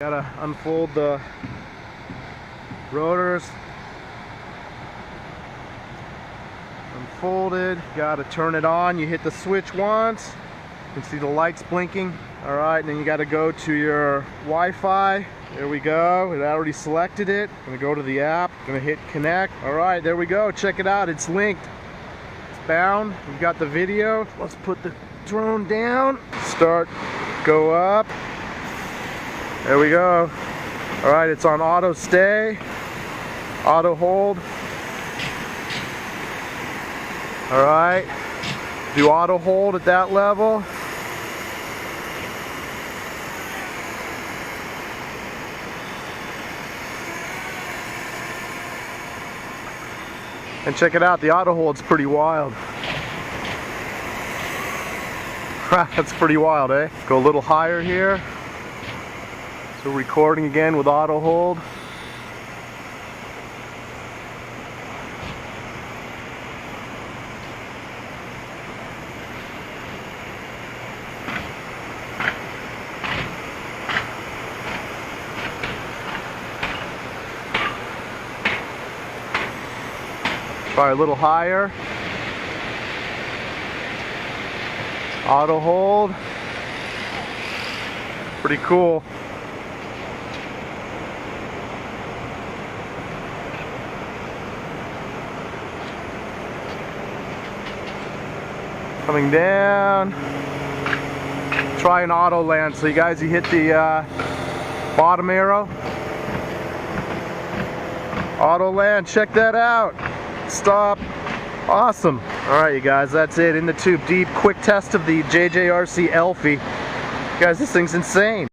Gotta unfold the rotors. Unfolded. Gotta turn it on. You hit the switch once. You can see the lights blinking. Alright, and then you gotta go to your Wi-Fi. There we go. It already selected it. Gonna go to the app. Gonna hit connect. Alright, there we go. Check it out. It's linked. It's bound. We've got the video. Let's put the drone down. Start. Go up. There we go. Alright, it's on auto stay. Auto hold. Alright. Do auto hold at that level. And check it out, the auto hold's pretty wild. That's pretty wild, eh? Go a little higher here. So recording again with auto hold. Probably a little higher. Auto hold. Pretty cool. Coming down. Try an auto land. So you guys, you hit the bottom arrow. Auto land, check that out. Stop. Awesome. Alright you guys, that's it. In the tube deep. Quick test of the JJRC Selfie. Guys, this thing's insane.